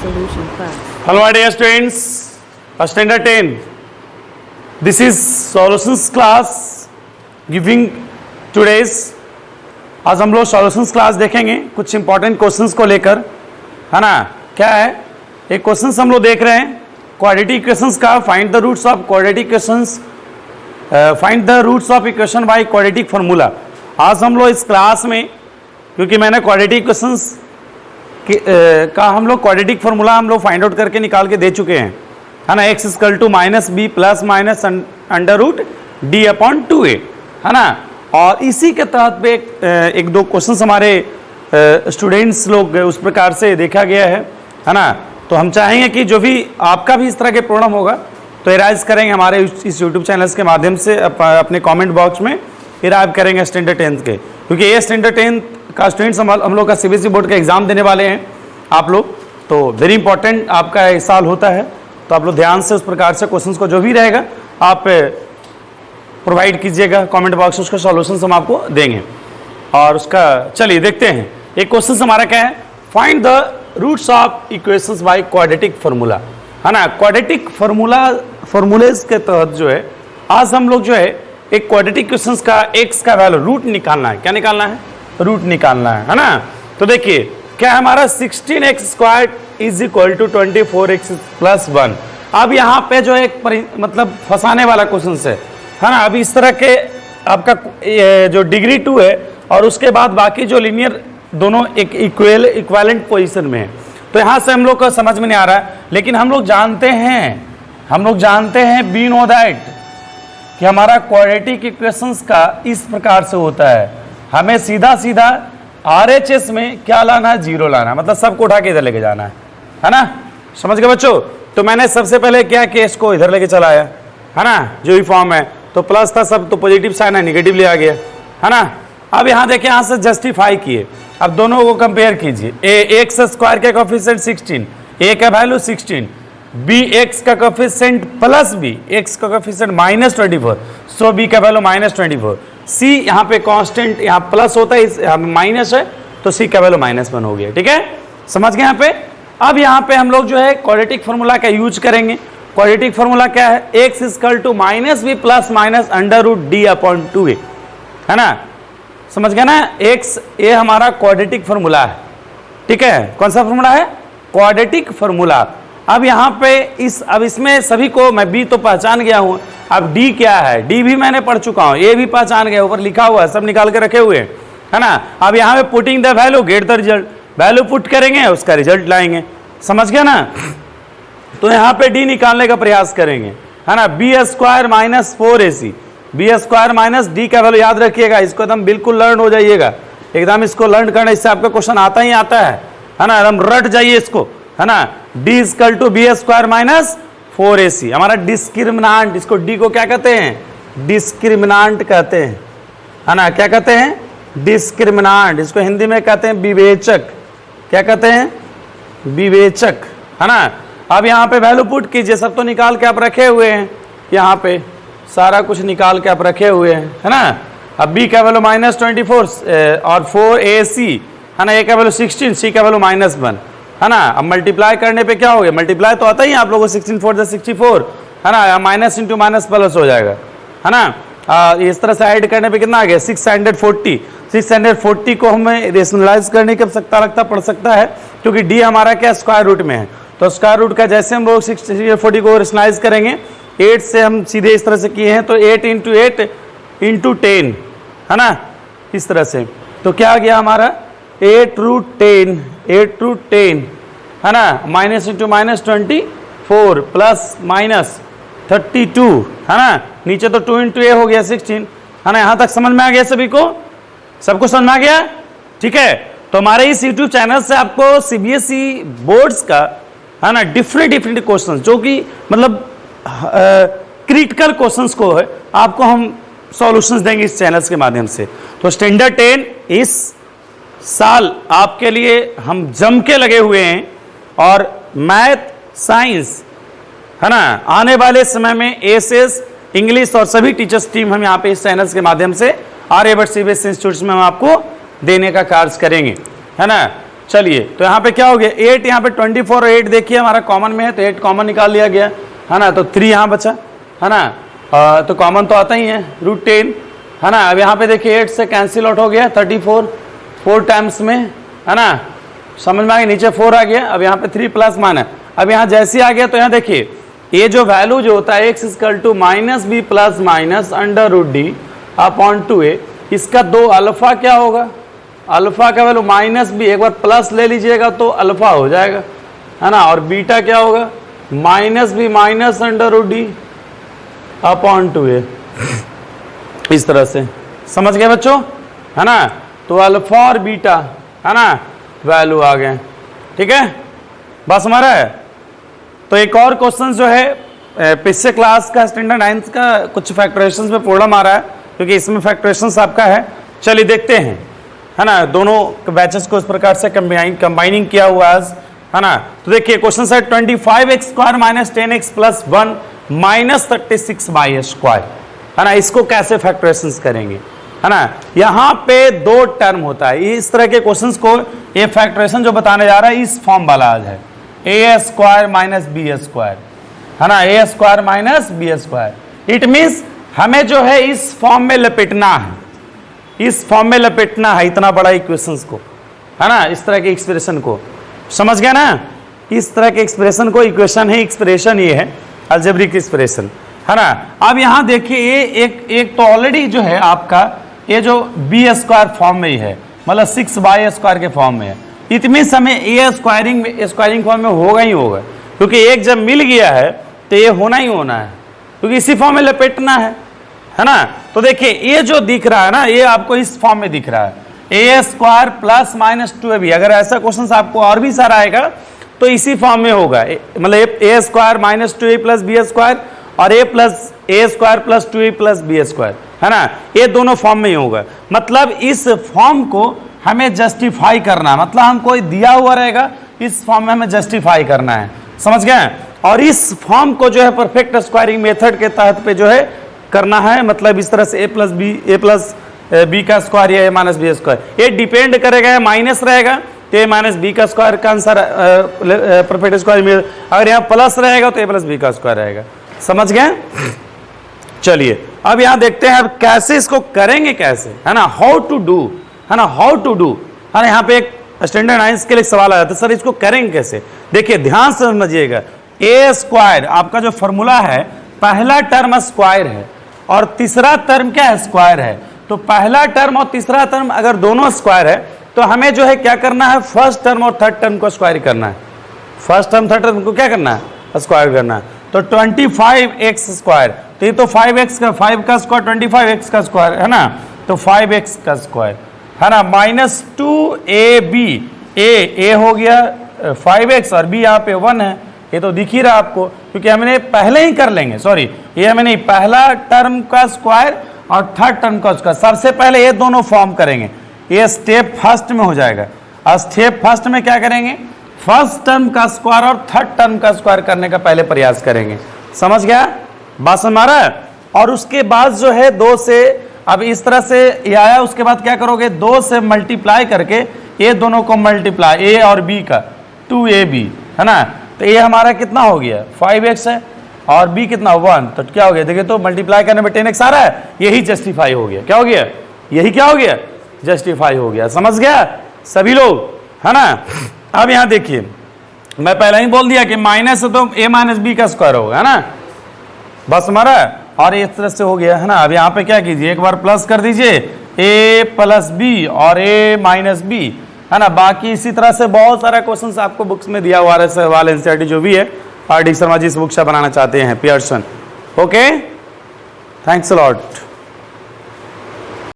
solution class. Hello my dear students, standard 10. This is solutions class giving today's. आज हम लोग solutions class देखेंगे कुछ important questions को लेकर, है ना। क्या है, एक क्वेश्चन हम लोग देख रहे हैं क्वाड्रेटिक इक्वेशंस का, find the roots of quadratic equations, find the roots of equation by quadratic formula. आज हम लोग इस क्लास में, क्योंकि मैंने क्वाड्रेटिक इक्वेशंस का हम लोग क्वाड्रेटिक फार्मूला हम लोग फाइंड आउट करके निकाल के दे चुके हैं, है ना। x equal to minus b plus minus under root d upon 2a, है ना। और इसी के तहत पे एक दो क्वेश्चन हमारे स्टूडेंट्स लोग उस प्रकार से देखा गया है ना। तो हम चाहेंगे कि जो भी आपका भी इस तरह के प्रॉब्लम होगा तो इराइज करेंगे हमारे इस यूट्यूब चैनल्स के माध्यम से, अपने कमेंट बॉक्स में इराइव करेंगे स्टैंडर्ड 10 के, क्योंकि ये स्टैंडर्ड 10 का स्टूडेंट्स हम लोग का सीबीएसई बोर्ड का एग्जाम देने वाले हैं आप लोग। तो वेरी इंपॉर्टेंट आपका इस साल होता है, तो आप लोग ध्यान से उस प्रकार से क्वेश्चंस को जो भी रहेगा आप प्रोवाइड कीजिएगा कमेंट बॉक्स, उसका सॉल्यूशंस हम आपको देंगे। और उसका चलिए देखते हैं, एक क्वेश्चन हमारा क्या है, find the roots of equations by quadratic formula, है ना। क्वाड्रेटिक फार्मूलेज के तहत जो है आज हम लोग जो है एक क्वाड्रेटिक इक्वेशंस का x का वैल्यू रूट निकालना है। क्या निकालना है? रूट निकालना है ना। तो देखिए क्या हमारा 16x square is equal to 24x plus 1। अब यहाँ पे जो एक मतलब फंसाने वाला क्वेश्चन है ना। अब इस तरह के आपका जो डिग्री 2 है और उसके बाद बाकी जो लीनियर दोनों एक इक्विवेलेंट पोजीशन में है, तो यहाँ से हम लोग को समझ में नहीं आ रहा है, लेकिन हम लोग जानते हैं वी नो दैट कि हमारा क्वाड्रेटिक इक्वेशंस का इस प्रकार से होता है। हमें सीधा RHS में क्या लाना है? 0 लाना है, मतलब सबको उठा के इधर लेके जाना है ना। समझ गए बच्चों? तो मैंने सबसे पहले क्या किया, इसको इधर लेके चला आया, है ना। जो भी फॉर्म है तो प्लस था, सब तो पॉजिटिव साइन है, निगेटिव ले आ गया, है ना। अब यहाँ देखिए, यहाँ से जस्टिफाई किए, अब दोनों को कंपेयर कीजिए। x स्क्वायर का कोफिशिएंट 16, a का वैल्यू 16, b x का कोफिशिएंट प्लस b, x का कोफिशिएंट -24, सो b का वैल्यू -24, c यहाँ पे कांस्टेंट, यहाँ प्लस होता है, यहाँ माइनस है, तो c का वैल्यू -1 हो गया। ठीक है, समझ गए यहाँ पे। अब यहाँ पे हम लोग जो है क्वाड्रेटिक फार्मूला का यूज करेंगे। क्वाड्रेटिक फार्मूला क्या है? x equal to minus b plus minus under root d upon 2a, है ना। समझ गए ना। x ये हमारा क्वाड्रेटिक फार्मूला है, ठीक है। कौन सा फार्मूला है? Quadratic formula. अब यहाँ पे अब इसमें सभी को मैं b तो पहचान गया हूँ, अब d क्या है? d भी मैंने पढ़ चुका हूँ, a भी पहचान गया, ऊपर लिखा हुआ है, सब निकाल के रखे हुए हैं, है ना। अब यहाँ पे putting the value get the result, value put करेंगे उसका रिजल्ट लाएंगे, समझ गया ना। तो यहाँ पे d निकालने का प्रयास करेंगे, है ना। B square minus 4ac, b square minus d का वैल्यू याद रखिएगा, इसको एकदम बिल्कुल लर्न हो जाइएगा, एकदम इसको लर्न करना, इससे आपका क्वेश्चन आता ही आता है ना। एकदम रट जाइए इसको, है ना। D equal to b square minus 4ac हमारा डिस्क्रिमिनांट, इसको डी को क्या कहते हैं? डिस्क्रिमिनांट कहते हैं, है ना। क्या कहते हैं? डिस्क्रिमिनांट। इसको हिंदी में कहते हैं विवेचक। क्या कहते हैं? विवेचक, है ना। अब यहाँ पे वैल्यू पुट कीजिए, सब तो निकाल के आप रखे हुए हैं, यहाँ पे सारा कुछ निकाल के आप रखे हुए हैं, है ना। अब b का वैल्यू -24 और 4ac, है ना। a का वैल्यू 16, c का वैल्यू -1, है ना। अब मल्टीप्लाई करने पे क्या हो गया? मल्टीप्लाई तो आता ही है आप लोगों को, 16 4 64, है ना। माइनस इंटू माइनस प्लस हो जाएगा, है ना। इस तरह से ऐड करने पे कितना आ गया? 640। 640 को हमें रेशनलाइज करने की आवश्यकता लगता पड़ सकता है, क्योंकि d हमारा क्या स्क्वायर रूट में है, तो स्क्वायर रूट का जैसे हम लोग 640 को रेशनलाइज करेंगे, 8 से हम सीधे इस तरह से किए हैं, तो 8 इंटू 8 इंटू 10, है ना, इस तरह से। तो क्या आ गया हमारा? 8 रूट 10, है ना। Minus into minus 24 plus minus 32, है ना। नीचे तो 2 इंटू ए हो गया 16, है ना। यहाँ तक समझ में आ गया सभी को? सबको समझ में आ गया? ठीक है। तो हमारे इस यूट्यूब चैनल से आपको सीबीएसई बोर्ड्स का, है ना, डिफरेंट क्वेश्चन, जो कि मतलब क्रिटिकल क्वेश्चंस को है, आपको हम सॉल्यूशंस देंगे इस चैनल्स के माध्यम से। तो स्टैंडर्ड 10 इस साल आपके लिए हम जम के लगे हुए हैं, और मैथ, साइंस, है ना, आने वाले समय में एसएस, इंग्लिश और सभी टीचर्स टीम हम यहाँ पे इस चैनल्स के माध्यम से आर्यभट्ट सीबीएसई इंस्टीट्यूट में हम आपको देने का कार्य करेंगे, है ना। चलिए तो यहाँ पे क्या हो गया 8, यहाँ पे 24 और 8 देखिए हमारा कॉमन में है तो 8 कॉमन निकाल लिया गया है ना, तो 3 यहाँ बचा है ना, तो कॉमन तो आता ही है √10 है ना। अब यहाँ पे देखिए 8 से कैंसिल आउट हो गया 34 4 टाइम्स में है ना, समझ में आ गया, नीचे 4 आ गया। अब यहाँ पे 3 प्लस माइनस, अब यहाँ जैसे आ गया तो यहाँ देखिए ये जो वैल्यू जो होता है x = -b plus minus √d upon 2a, इसका 2 अल्फा क्या होगा, अल्फा का वैल्यू -b, एक बार प्लस ले लीजिएगा तो अल्फा हो जाएगा है ना, और बीटा क्या होगा -b minus √d upon 2a, इस तरह से समझ गए बच्चों है ना। तो अल्फा और बीटा है ना वैल्यू आ गए, ठीक है, बस हमारा है। तो एक और क्वेश्चन जो है पिछले क्लास का स्टैंडर्ड 9 का कुछ फैक्टराइजेशन में प्रॉब्लम आ रहा है क्योंकि इसमें फैक्टराइजेशन आपका है, चलिए देखते हैं है ना, दोनों बैचेस को इस प्रकार से कंबाइनिंग किया हुआ है ना। तो देखिए क्वेश्चन है 25x² - 10x + 1 - 36y² है ना, इसको कैसे फैक्टराइजेशन करेंगे है ना। यहाँ पे 2 टर्म होता है, इस तरह के क्वेश्चंस को ये फैक्टराइजेशन जो बताने जा रहा है इस फॉर्म वाला आज है, a² - b² है ना, a² - b²। इट मीन्स हमें जो है इस फॉर्म में लपेटना है, इस फॉर्म में लपेटना है इतना बड़ा इक्वेशंस को है ना, इस तरह के एक्सप्रेशन को, समझ गया ना, इस तरह के एक्सप्रेशन को इक्वेशन है, एक्सप्रेशन ये है अलजेब्रिक एक्सप्रेशन है ना। अब यहाँ देखिए ये एक तो ऑलरेडी जो है आपका ये जो b² फॉर्म में ही है, मतलब 6y² के फॉर्म में है, इट मीन्स हमें ए स्क्वायरिंग फॉर्म में होगा ही होगा, क्योंकि एक जब मिल गया है तो ये होना ही होना है, क्योंकि इसी फॉर्म में लपेटना है ना। तो देखिए ये जो दिख रहा है ना ये आपको इस फॉर्म में दिख रहा है, a² + -2ab। अगर ऐसा क्वेश्चन आपको और भी सारा आएगा तो इसी फॉर्म में होगा, मतलब a² - 2a + b² और a² + 2a + b² है ना, ये दोनों फॉर्म में ही होगा। मतलब इस फॉर्म को हमें जस्टिफाई करना, मतलब हम कोई दिया हुआ रहेगा इस फॉर्म में हमें जस्टिफाई करना है, समझ गए। और इस फॉर्म को जो है परफेक्ट स्क्वायरिंग मेथड के तहत पे जो है करना है, मतलब इस तरह से a + b² या a - b², ये डिपेंड करेगा, माइनस रहेगा तो a - b² का आंसर परफेक्ट स्क्वायर में, अगर यहाँ प्लस रहेगा तो a + b² रहेगा, समझ गए। चलिए अब यहाँ देखते हैं अब कैसे इसको करेंगे, कैसे है ना, हाउ टू डू है ना, हाउ टू डू है ना। यहाँ पे एक स्टैंडर्ड 9 के लिए सवाल आ जाता है, सर इसको करेंगे कैसे। देखिए ध्यान से समझिएगा, a² आपका जो फॉर्मूला है, पहला टर्म स्क्वायर है और तीसरा टर्म क्या है, स्क्वायर है। तो पहला टर्म और तीसरा टर्म अगर दोनों स्क्वायर है तो हमें जो है क्या करना है, फर्स्ट टर्म और थर्ड टर्म को स्क्वायर करना है, फर्स्ट टर्म थर्ड टर्म को क्या करना है, स्क्वायर करना है। तो 25x², तो ये तो 5x का 5 का स्क्वायर 25x का स्क्वायर है ना, तो 5x का स्क्वायर है ना, -2ab, a हो गया 5x और b यहाँ पे 1 है, ये तो दिख ही रहा आपको, क्योंकि हमने पहले ही कर लेंगे, सॉरी ये हमें नहीं, पहला टर्म का स्क्वायर और थर्ड टर्म का स्क्वायर, सबसे पहले ये दोनों फॉर्म करेंगे, ये स्टेप फर्स्ट में हो जाएगा। और स्टेप फर्स्ट में क्या करेंगे, फर्स्ट टर्म का स्क्वायर और थर्ड टर्म का स्क्वायर करने का पहले प्रयास करेंगे, समझ गया बात हमारा। और उसके बाद जो है 2 से, अब इस तरह से ये आया, उसके बाद क्या करोगे, 2 से मल्टीप्लाई करके ये दोनों को मल्टीप्लाई, a और b का 2ab है ना, तो ये हमारा कितना हो गया 5x है और b कितना 1, तो क्या हो गया, देखिए तो मल्टीप्लाई करने में 10x आ रहा है, यही जस्टिफाई हो गया, क्या हो गया, यही क्या हो गया, जस्टिफाई हो गया, समझ गया सभी लोग है ना। अब यहाँ देखिए मैं पहले ही बोल दिया कि माइनस है तो a - b का स्क्वायर होगा है ना, बस हमारा, और इस तरह से हो गया है ना। अब यहाँ पे क्या कीजिए, एक बार प्लस कर दीजिए a + b और a - b है ना। बाकी इसी तरह से बहुत सारा क्वेश्चंस आपको बुक्स में दिया हुआ है, वाले एनसीईआरटी जो भी है, RD शर्मा जी इस बुक से बनाना चाहते हैं, Pearson. Okay, thanks a lot.